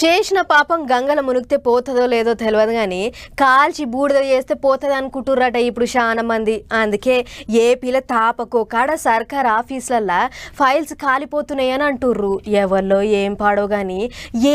చేసిన పాపం గంగల మునిగితే పోతుందో లేదో తెలియదు కానీ కాల్చి బూడిద చేస్తే పోతుంది అనుకుంటుర్రట ఇప్పుడు చాలా మంది. అందుకే ఏపీల తాపకో కాడ సర్కార్ ఆఫీసులల్లా ఫైల్స్ కాలిపోతున్నాయని అంటుర్రు. ఎవరిలో ఏం పాడో కానీ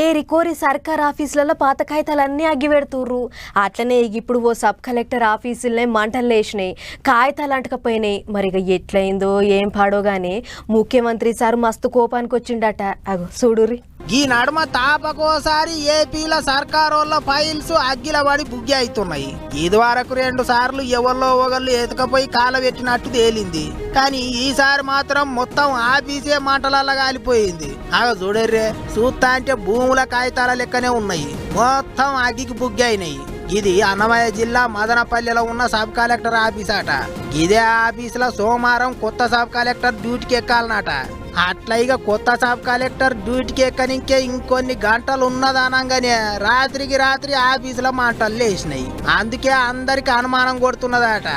ఏరికోరి సర్కార్ ఆఫీసులలో పాత కాగితాలన్నీ అగ్గిపెడుతుర్రు. అట్లనే ఇప్పుడు ఓ సబ్ కలెక్టర్ ఆఫీసులనే మంటలు లేచినాయి, కాగితాలు అంటకపోయినాయి. మరి ఎట్లయిందో ఏం పాడో కానీ ముఖ్యమంత్రి సార్ మస్తు కోపానికి వచ్చిండట. అగో చూడుర్రి. ఈ నడుమ తాపకోసారి ఏపీల సర్కారోళ్ళ ఫైల్స్ అగ్గిల పడి బుగ్గి అవుతున్నాయి. ఇదివరకు 2 సార్లు ఎవరిలో ఒకళ్ళు ఎతకపోయి కాలబెట్టినట్టు తేలింది. కానీ ఈసారి మాత్రం మొత్తం ఆఫీసే మంటలల్లా కాలిపోయింది. అగ చూడర్రే, చూస్తా అంటే భూముల కాగితాల లెక్కనే ఉన్నాయి, మొత్తం అగ్గికి బుగ్గి అయినాయి. ఇది అన్నమయ్య జిల్లా మదనపల్లెలో ఉన్న సబ్ కలెక్టర్ ఆఫీస్ అట. ఇదే ఆఫీసులో సోమవారం కొత్త సబ్ కలెక్టర్ డ్యూటీకి ఎక్కాలన్నట. అట్లా కొత్త సబ్ కలెక్టర్ డ్యూటీకి ఎక్కనికే ఇంకొన్ని గంటలు ఉన్నదనంగానే రాత్రికి రాత్రి ఆఫీసులో మంటలు లేచినాయి. అందుకే అందరికి అనుమానం కొడుతున్నదట.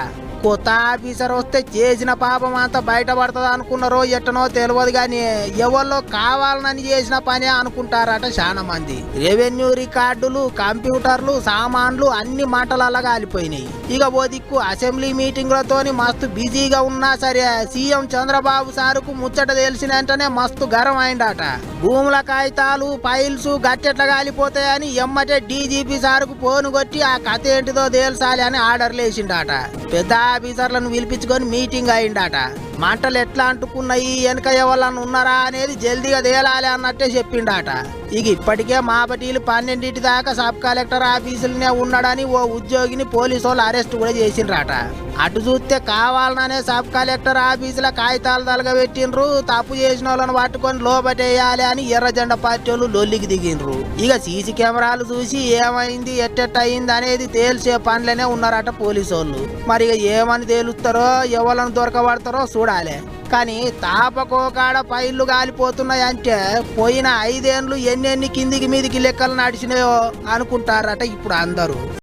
కొత్త ఆఫీసర్ వస్తే చేసిన పాపం అంతా బయటపడుతుంది అనుకున్నారో ఎట్టనో తెలియదు కానీ ఎవరిలో కావాలని చేసిన పనే అనుకుంటారట చాలా మంది. రెవెన్యూ రికార్డులు, కంప్యూటర్లు, సామాన్లు అన్ని మంటలల్లా కాలిపోయినాయి. ఇక ఓ దిక్కు అసెంబ్లీ మీటింగ్లతోని మస్తు బిజీగా ఉన్నా సరే సీఎం చంద్రబాబు సారుకు ముచ్చట తెలిసిన వెంటనే మస్తు గరం అయిందట. భూముల కాగితాలు, ఫైల్స్ గట్టెట్లా కాలిపోతాయని ఎమ్మటే డీజీపీ సారుకు ఫోన్ కొట్టి ఆ కథ ఏంటిదో తేల్చాలి అని ఆర్డర్లు వేసిండట. పెద్ద ఆఫీసర్లను పిలిపించుకొని మీటింగ్ అయిందట. మంటలు ఎట్లా అంటుకున్నాయి, వెనక ఎవరన్నా ఉన్నారా అనేది జల్దీగా తేలాలి అన్నట్టే చెప్పిండట. ఇక ఇప్పటికే మాపటీలు 12 దాకా సబ్ కలెక్టర్ ఆఫీసులనే ఉన్నాడని ఓ ఉద్యోగిని పోలీసు వాళ్ళు అరెస్ట్ కూడా చేసిండ్రట. అటు చూస్తే కావాలనే సబ్ కలెక్టర్ ఆఫీసుల కాగితాలు తలగబెట్టిండ్రు. తప్పు చేసిన వాళ్ళని పట్టుకొని లోపటేయాలి అని ఎర్ర జెండా పార్టీ వాళ్ళు లొల్లికి దిగిండ్రు. ఇక సీసీ కెమెరాలు చూసి ఏమైంది, ఎట్టెట్టయింది అనేది తేల్చే పనులనే ఉన్నారట పోలీసు వాళ్ళు. మరి ఇక ఏమని తేలుస్తారో, ఎవరిని దొరకబడతారో చూడాలి. కానీ తాపకోకాడ పైళ్ళు కాలిపోతున్నాయి అంటే పోయిన 5 ఏళ్ళు ఎన్నెన్ని కిందికి మీదికి లెక్కలు నడిచినాయో అనుకుంటారట ఇప్పుడు అందరూ.